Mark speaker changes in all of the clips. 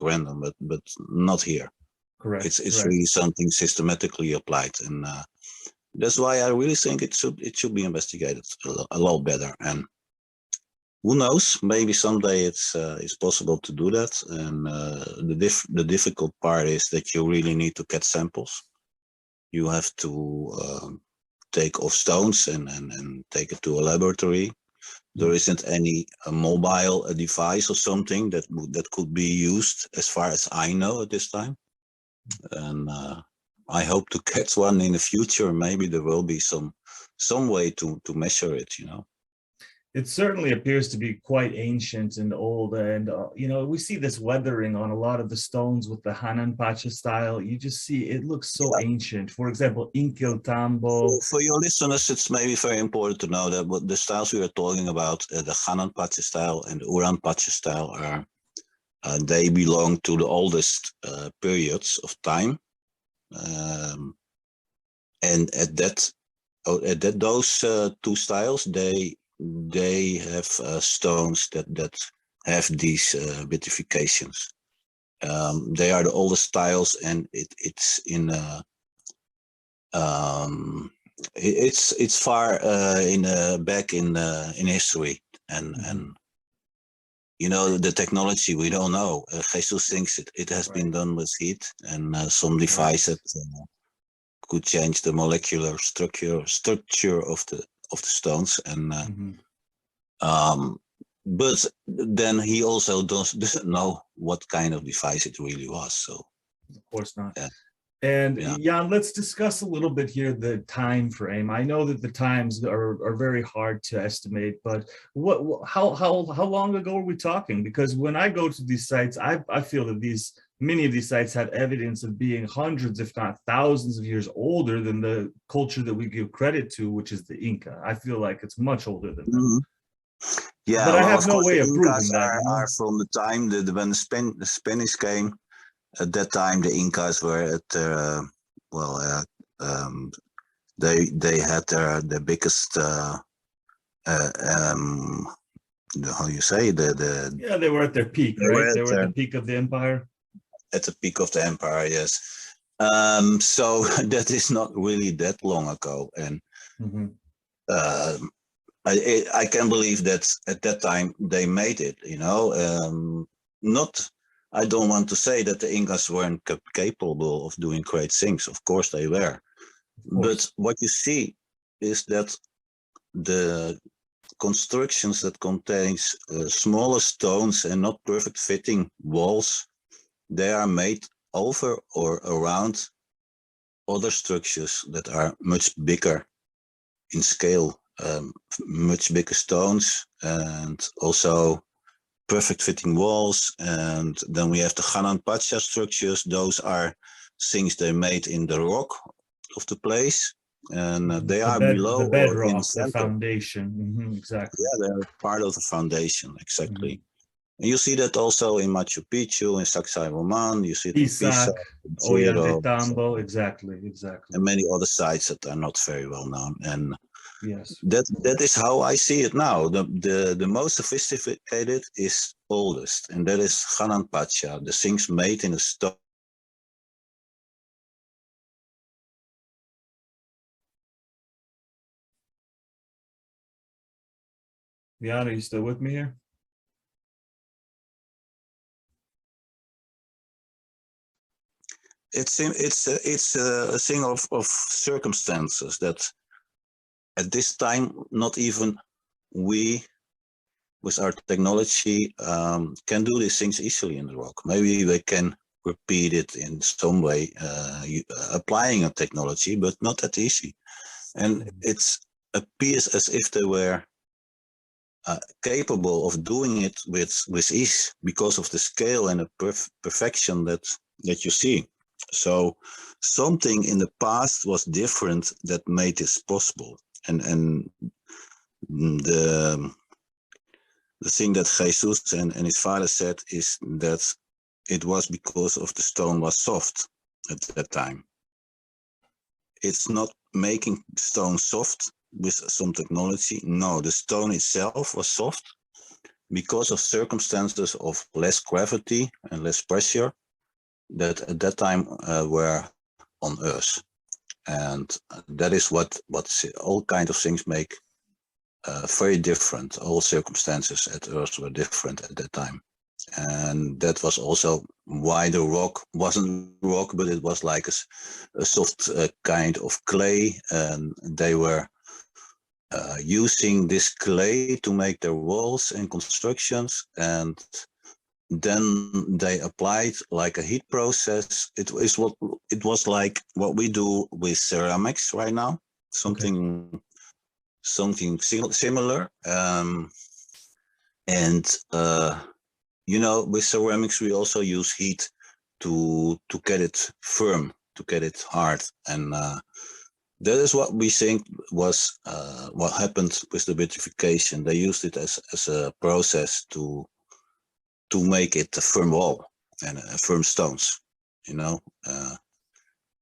Speaker 1: random, but not here.
Speaker 2: Correct.
Speaker 1: It's really something systematically applied, and that's why I really think it should be investigated a lot better. And who knows? Maybe someday it's possible to do that. And the difficult part is that you really need to get samples. You have to take off stones and take it to a laboratory. There isn't any mobile device or something that could be used, as far as I know at this time. And I hope to get one in the future. Maybe there will be some way to measure it, you know.
Speaker 2: It certainly appears to be quite ancient and old, and you know, we see this weathering on a lot of the stones with the Hanan Pacha style. You just see it looks so ancient. For example, Inkel Tambo.
Speaker 1: For your listeners, it's maybe very important to know that what the styles we are talking about, the Hanan Pacha style and the Uran Pacha style, are they belong to the oldest periods of time, and at those two styles, they have stones that have these vitrifications. They are the oldest styles, and it's in it's far back in history, and you know, the technology we don't know. Jesus thinks it has been done with heat, and some device that could change the molecular structure of the stones, and but then he also doesn't know what kind of device it really was. So
Speaker 2: of course not. And Jan, let's discuss a little bit here the time frame. I know that the times are very hard to estimate, but how long ago are we talking? Because when I go to these sites, I feel that many of these sites have evidence of being hundreds, if not thousands of years older than the culture that we give credit to, which is the Inca. I feel like it's much older than that.
Speaker 1: Yeah,
Speaker 2: but I have no way of proving that.
Speaker 1: Are from the time when the Spanish came. At that time, the Incas were at they had their biggest how you say
Speaker 2: they were at their peak, right? They were at the peak of the empire.
Speaker 1: At the peak of the empire, yes. So that is not really that long ago, and I can believe that at that time they made it. You know, I don't want to say that the Incas weren't capable of doing great things. Of course they were. But what you see is that the constructions that contains smaller stones and not perfect fitting walls, they are made over or around other structures that are much bigger in scale, much bigger stones, and also perfect fitting walls. And then we have the Hanan Pacha structures. Those are things they made in the rock of the place, and they are below
Speaker 2: the bedrock,
Speaker 1: or in
Speaker 2: the foundation. Exactly.
Speaker 1: Yeah, they're part of the foundation, exactly. And you see that also in Machu Picchu, in Sacsayhuaman, you see it in Pisa,
Speaker 2: Ollantaytambo, exactly.
Speaker 1: And many other sites that are not very well known. And
Speaker 2: yes,
Speaker 1: that is how I see it now. The most sophisticated is oldest, and that is Hanan Pacha, the things made in a stone.
Speaker 2: Jan, are you still with me here?
Speaker 1: It's a thing of circumstances that at this time, not even we, with our technology, can do these things easily in the rock. Maybe they can repeat it in some way, applying a technology, but not that easy. And it appears as if they were capable of doing it with ease because of the scale and the perfection that you see. So something in the past was different that made this possible. And the thing that Jesus and his father said is that it was because of the stone was soft at that time. It's not making stone soft with some technology. No, the stone itself was soft, because of circumstances of less gravity and less pressure that at that time were on Earth. And that is what all kinds of things make very different. All circumstances at Earth were different at that time. And that was also why the rock wasn't rock, but it was like a soft kind of clay. And they were using this clay to make their walls and constructions. And then they applied like a heat process. It was like what we do with ceramics right now, something similar. You know, with ceramics we also use heat to get it firm, to get it hard, and that is what we think was what happened with the vitrification. They used it as a process to make it a firm wall and firm stones, you know.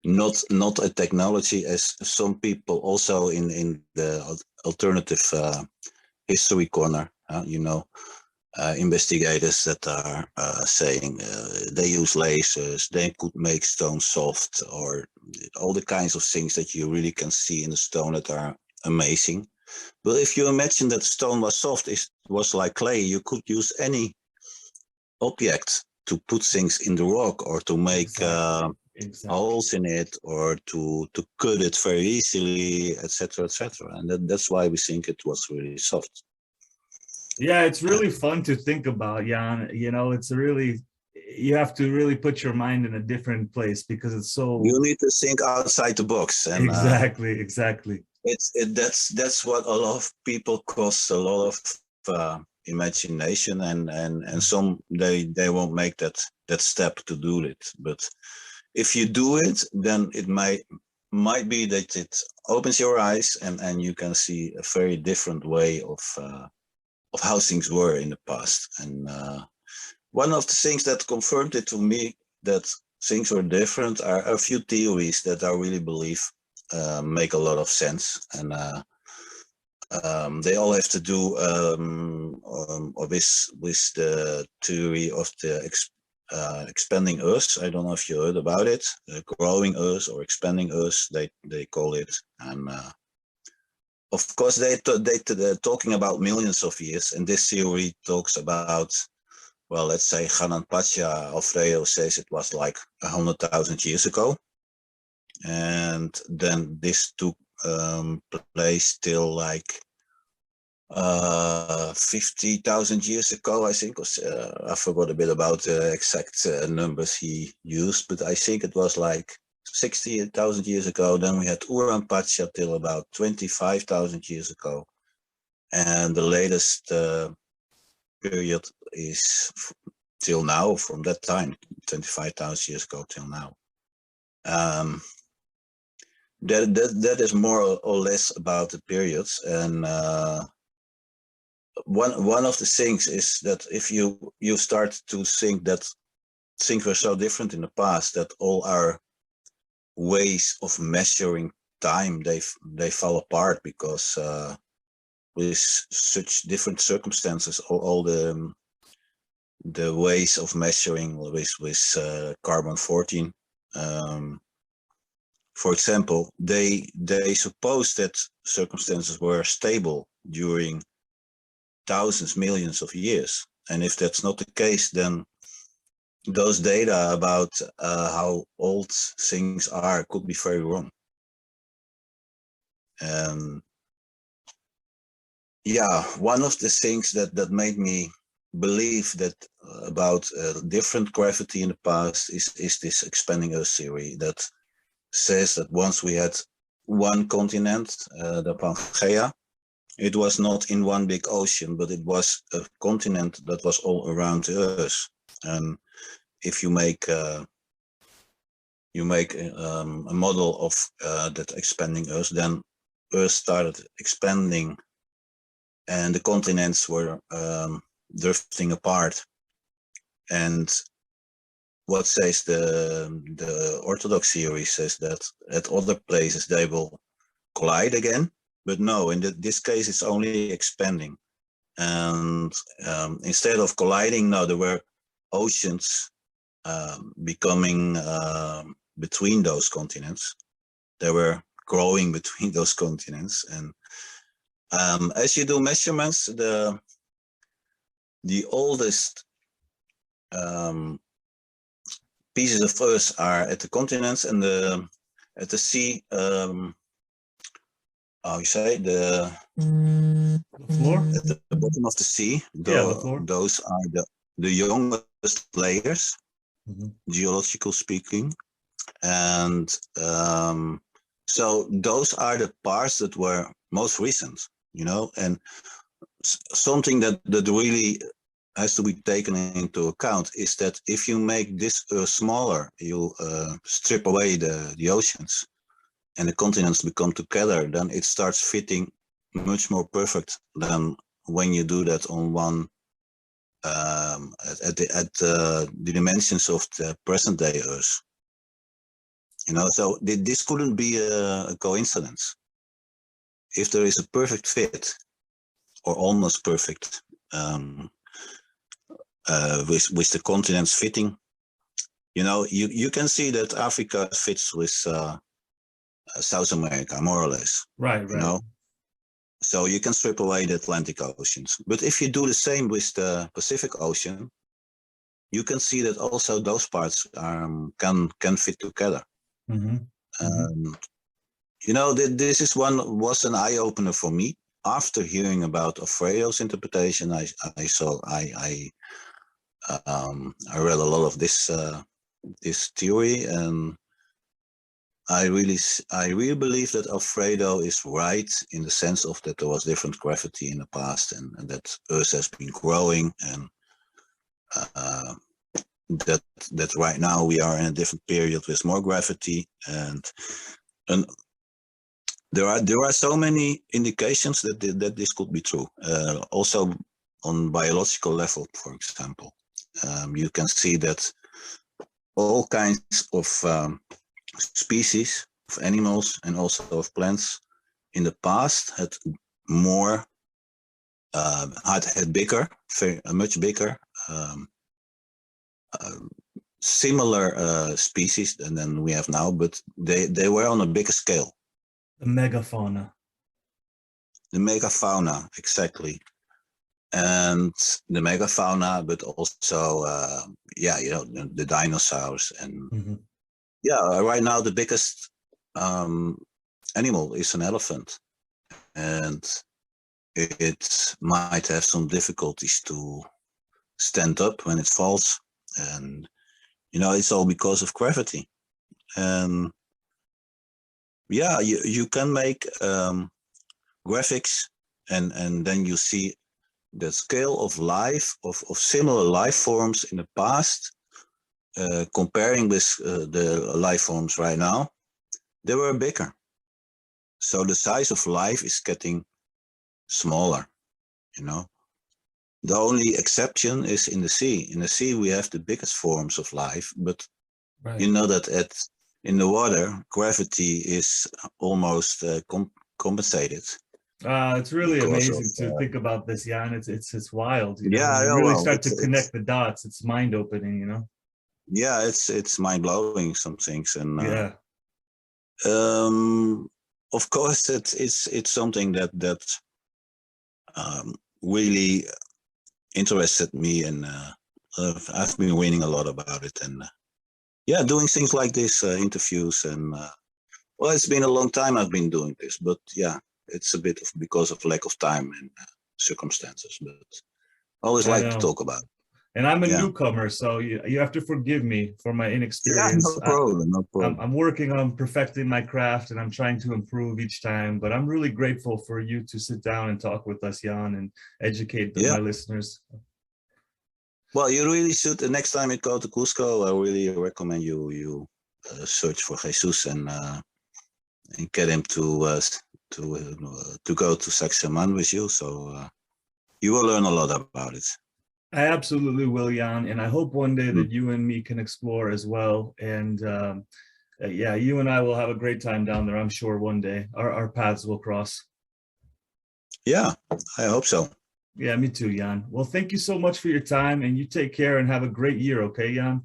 Speaker 1: Not a technology as some people also in the alternative history corner, you know, investigators that are saying they use lasers, they could make stone soft, or all the kinds of things that you really can see in the stone that are amazing. But if you imagine that stone was soft, it was like clay, you could use any object to put things in the rock or to make holes in it or to cut it very easily, etc., etc. And that's why we think it was really soft.
Speaker 2: Yeah, it's really fun to think about, Jan. You know, it's really, you have to really put your mind in a different place because it's so.
Speaker 1: You need to think outside the box. And
Speaker 2: exactly.
Speaker 1: That's what a lot of people cost a lot of imagination, and some they won't make that step to do it. But if you do it, then it might be that it opens your eyes and you can see a very different way of how things were in the past. And one of the things that confirmed it to me that things were different are a few theories that I really believe make a lot of sense. And they all have to do with the theory of the expanding Earth. I don't know if you heard about it. Growing Earth or expanding Earth, they call it. And of course, they're talking about millions of years, and this theory talks about, well, let's say Hanan Pacha Alfredo says it was like 100,000 years ago, and then this took place till like 50,000 years ago, I think. I forgot a bit about the exact numbers he used, but I think it was like 60,000 years ago. Then we had Uran Pacha till about 25,000 years ago, and the latest period is till now, from that time, 25,000 years ago till now. That is more or less about the periods. And one of the things is that if you start to think that things were so different in the past, that all our ways of measuring time, they fall apart, because with such different circumstances, all the ways of measuring with carbon-14, for example, they suppose that circumstances were stable during thousands, millions of years. And if that's not the case, then those data about how old things are could be very wrong. Yeah, one of the things that made me believe that about different gravity in the past is this expanding Earth theory that says that once we had one continent, the Pangaea, it was not in one big ocean, but it was a continent that was all around the Earth. And if you make a model of that expanding Earth, then Earth started expanding, and the continents were drifting apart. And what says the Orthodox theory says that at other places they will collide again, but no, in this case it's only expanding. and instead of colliding, no, there were oceans becoming between those continents. They were growing between those continents, and as you do measurements, the oldest pieces of Earth are at the continents, and at the sea. How you say the
Speaker 2: floor
Speaker 1: at the bottom of the sea?
Speaker 2: The floor.
Speaker 1: Those are the youngest layers, geological speaking, and so those are the parts that were most recent, you know, and something that really has to be taken into account is that if you make this smaller, you strip away the oceans and the continents become together, then it starts fitting much more perfect than when you do that on one at the dimensions of the present day Earth. You know, so this couldn't be a coincidence. If there is a perfect fit, or almost perfect, with the continents fitting, you know, you can see that Africa fits with South America, more or less.
Speaker 2: Right.
Speaker 1: You know, so you can strip away the Atlantic Oceans. But if you do the same with the Pacific Ocean, you can see that also those parts can fit together. You know, this was an eye opener for me. After hearing about Alfredo's interpretation, I read a lot of this theory, and I really believe that Alfredo is right in the sense of that there was different gravity in the past, and that Earth has been growing, and that right now we are in a different period with more gravity, and there are so many indications that this could be true. Also on biological level, for example, you can see that all kinds of species of animals and also of plants in the past had more, had bigger, much bigger, similar species than we have now, but they were on a bigger scale.
Speaker 2: The megafauna.
Speaker 1: The megafauna, exactly. And the megafauna, but also, yeah, you know, the dinosaurs. And yeah, right now the biggest animal is an elephant. And it might have some difficulties to stand up when it falls. And, you know, it's all because of gravity. And yeah, you can make graphics, and then you see the scale of life of similar life forms in the past, comparing with the life forms right now, they were bigger. So the size of life is getting smaller, you know. The only exception is in the sea. In the sea we have the biggest forms of life, but you know that in the water, gravity is almost compensated.
Speaker 2: It's really amazing to think about this, Jan. It's wild. You know?
Speaker 1: Yeah,
Speaker 2: you really start to connect the dots. It's mind opening, you know.
Speaker 1: Yeah, it's mind blowing, some things, and
Speaker 2: yeah.
Speaker 1: Of course, it's something that really interested me, and I've been reading a lot about it, and yeah, doing things like this, interviews, and well, it's been a long time I've been doing this, but yeah, it's a bit because of lack of time and circumstances, but I always like to talk about it.
Speaker 2: And I'm a newcomer, so you have to forgive me for my inexperience.
Speaker 1: Yeah, no problem, no problem.
Speaker 2: I'm working on perfecting my craft, and I'm trying to improve each time, but I'm really grateful for you to sit down and talk with us, Jan, and educate my listeners.
Speaker 1: Well, you really should. The next time you go to Cusco, I really recommend you search for Jesus and get him to go to Saxaman with you. So you will learn a lot about it.
Speaker 2: I absolutely will, Jan, and I hope one day that you and me can explore as well. And yeah, you and I will have a great time down there. I'm sure one day our paths will cross.
Speaker 1: Yeah, I hope so.
Speaker 2: Yeah, me too, Jan. Well, thank you so much for your time, and you take care and have a great year, okay, Jan?